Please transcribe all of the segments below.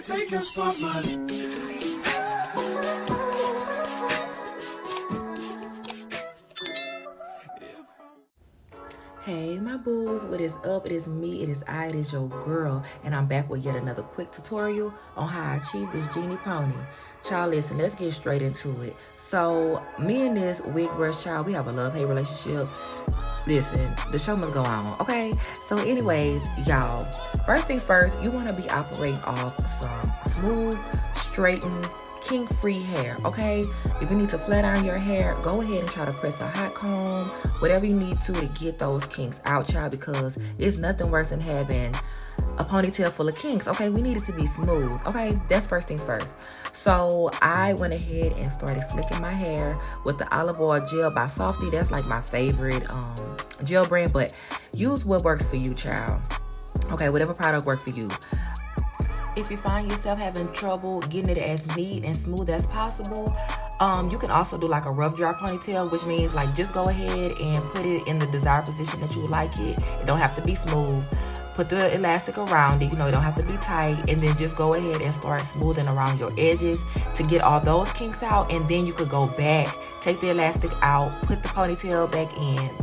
take your spotlight. Hey my boos, what is up? It is me, it is I, it is your girl, and I'm back with yet another quick tutorial on how I achieve this Genie pony. Child, listen, let's get straight into it. So me and this wig brush child, we have a love-hate relationship. Listen, the show must go on, okay? So anyways, y'all, first things first, you want to be operating off some smooth, straightened, kink-free hair, okay? If you need to flat iron your hair, go ahead and try to press a hot comb, whatever you need to get those kinks out, child, because it's nothing worse than having a ponytail full of kinks, okay? We need it to be smooth, okay? That's first things first. So I went ahead and started slicking my hair with the olive oil gel by Softy. That's like my favorite gel brand, but use what works for you, child. Okay, whatever product works for you. If you find yourself having trouble getting it as neat and smooth as possible, you can also do like a rough dry ponytail, which means like just go ahead and put it in the desired position that you would like it. It don't have to be smooth. Put the elastic around it, you know, it don't have to be tight, and then just go ahead and start smoothing around your edges to get all those kinks out, and then you could go back, take the elastic out, put the ponytail back in,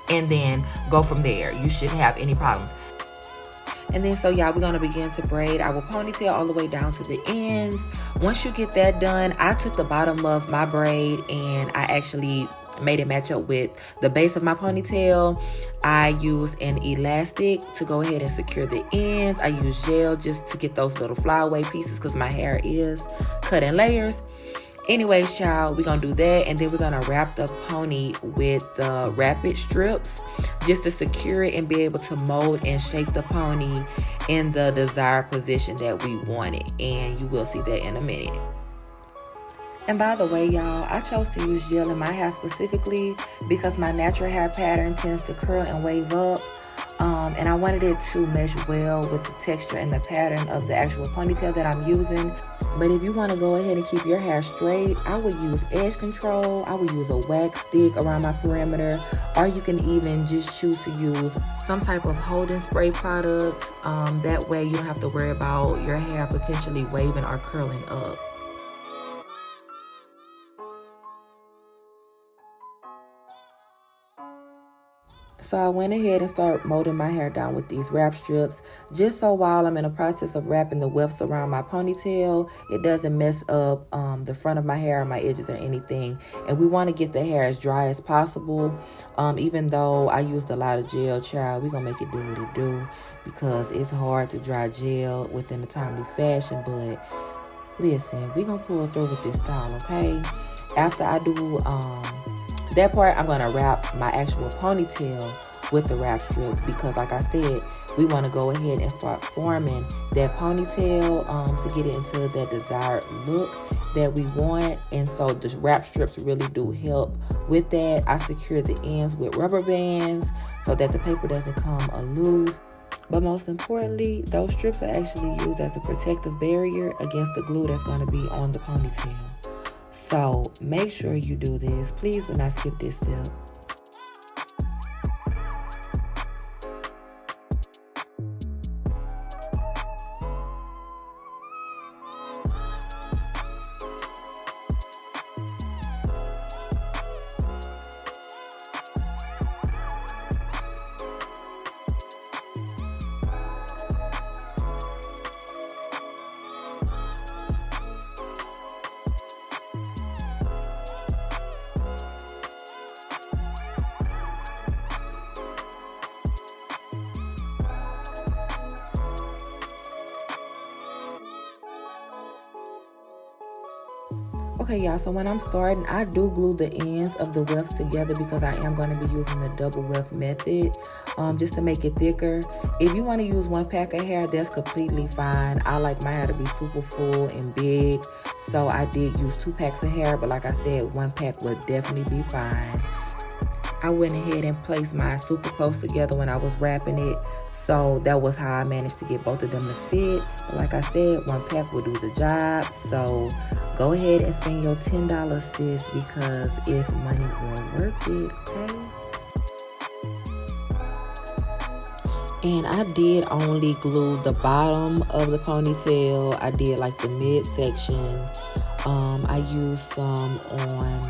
and then go from there. You shouldn't have any problems. And then so y'all, we're gonna begin to braid our ponytail all the way down to the ends. Once you get that done, I took the bottom of my braid and I actually made it match up with the base of my ponytail. I used an elastic to go ahead and secure the ends. I used gel just to get those little flyaway pieces because my hair is cut in layers. Anyways, child, we're gonna do that, and then we're gonna wrap the pony with the rapid strips just to secure it and be able to mold and shape the pony in the desired position that we want it, and you will see that in a minute. And by the way, y'all, I chose to use gel in my hair specifically because my natural hair pattern tends to curl and wave up. And I wanted it to mesh well with the texture and the pattern of the actual ponytail that I'm using. But if you want to go ahead and keep your hair straight, I would use edge control. I would use a wax stick around my perimeter, or you can even just choose to use some type of holding spray product. That way you don't have to worry about your hair potentially waving or curling up. So I went ahead and started molding my hair down with these wrap strips, just so while I'm in the process of wrapping the wefts around my ponytail, it doesn't mess up the front of my hair or my edges or anything. And we want to get the hair as dry as possible. Even though I used a lot of gel, child, we're going to make it do what it do because it's hard to dry gel within a timely fashion. But listen, we're going to pull through with this style, okay? After I do that part, I'm going to wrap my actual ponytail with the wrap strips because, like I said, we want to go ahead and start forming that ponytail to get it into that desired look that we want. And so the wrap strips really do help with that. I secure the ends with rubber bands so that the paper doesn't come loose. But most importantly, those strips are actually used as a protective barrier against the glue that's going to be on the ponytail. So make sure you do this. Please do not skip this step. Okay, y'all, so when I'm starting, I do glue the ends of the wefts together because I am going to be using the double weft method just to make it thicker. If you want to use one pack of hair, that's completely fine. I like my hair to be super full and big, so I did use 2 packs of hair, but like I said, 1 pack would definitely be fine. I went ahead and placed mine super close together when I was wrapping it, so that was how I managed to get both of them to fit. But like I said, 1 pack will do the job, so go ahead and spend your $10, sis, because it's money well worth it, okay? And I did only glue the bottom of the ponytail. I did like the midsection. I used some on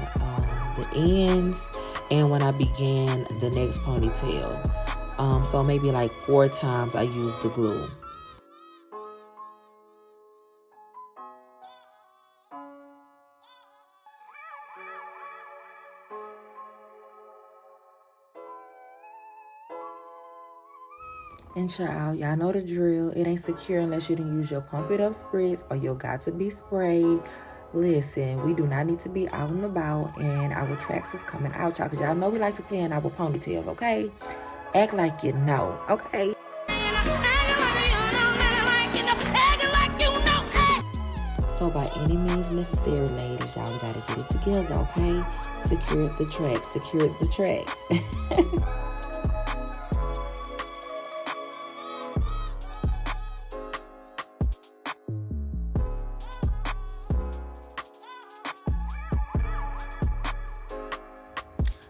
the ends and when I began the next ponytail. So maybe like 4 times I used the glue. And child, y'all know the drill. It ain't secure unless you done use your pump it up spritz or your got to be sprayed. Listen, we do not need to be out and about, and our tracks is coming out, y'all, because y'all know we like to play in our ponytails, okay? Act like you know, okay? So by any means necessary, ladies, y'all, we gotta get it together, okay? Secure the tracks, secure the tracks.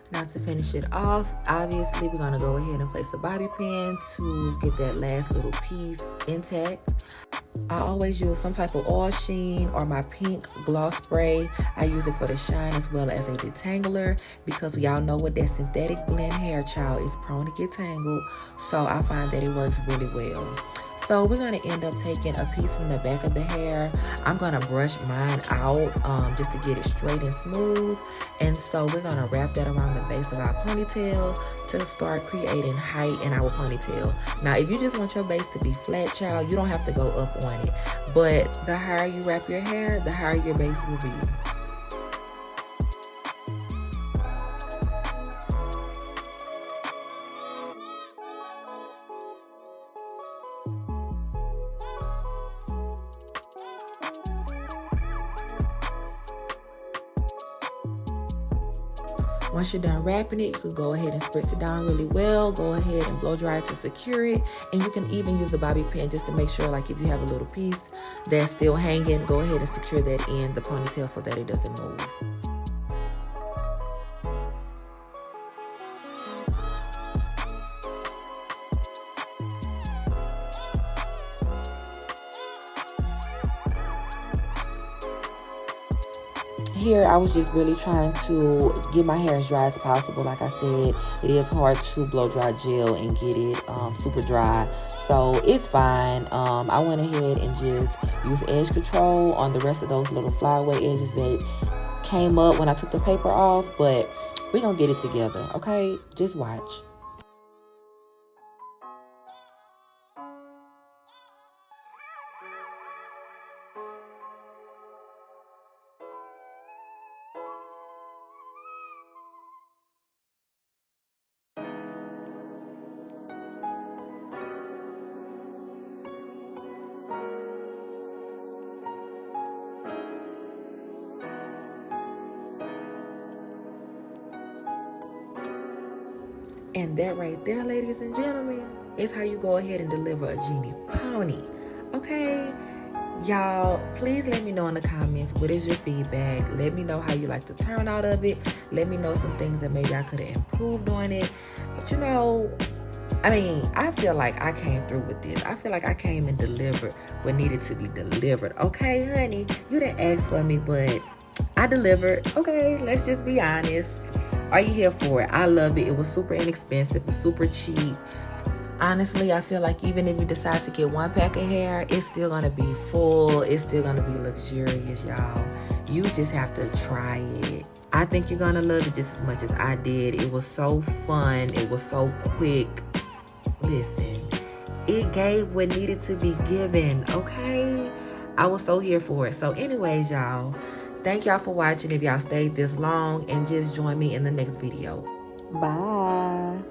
Now to finish it off, obviously we're gonna go ahead and place a bobby pin to get that last little piece intact. I always use some type of oil sheen or my pink gloss spray. I use it for the shine as well as a detangler because y'all know with that synthetic blend hair, child, is prone to get tangled. So I find that it works really well. So we're going to end up taking a piece from the back of the hair. I'm going to brush mine out just to get it straight and smooth. And so we're going to wrap that around the base of our ponytail to start creating height in our ponytail. Now, if you just want your base to be flat, child, you don't have to go up on it. But the higher you wrap your hair, the higher your base will be. Once you're done wrapping it, you could go ahead and spritz it down really well. Go ahead and blow dry it to secure it. And you can even use a bobby pin just to make sure, like if you have a little piece that's still hanging, go ahead and secure that in the ponytail so that it doesn't move. Here, I was just really trying to get my hair as dry as possible. Like I said, it is hard to blow dry gel and get it super dry. So it's fine. I went ahead and just used edge control on the rest of those little flyaway edges that came up when I took the paper off. But we're going to get it together, okay? Just watch. And that right there, ladies and gentlemen, is how you go ahead and deliver a Genie pony. Okay? Y'all, please let me know in the comments, what is your feedback? Let me know how you like the turnout of it. Let me know some things that maybe I could have improved on it. But you know, I mean, I feel like I came through with this. I feel like I came and delivered what needed to be delivered. Okay, honey, you didn't ask for me, but I delivered. Okay, let's just be honest. Are you here for it? I love it. It was super inexpensive and super cheap. Honestly, I feel like even if you decide to get one pack of hair, it's still going to be full. It's still going to be luxurious, y'all. You just have to try it. I think you're going to love it just as much as I did. It was so fun. It was so quick. Listen, it gave what needed to be given, okay? I was so here for it. So anyways, y'all, thank y'all for watching if y'all stayed this long, and just join me in the next video. Bye.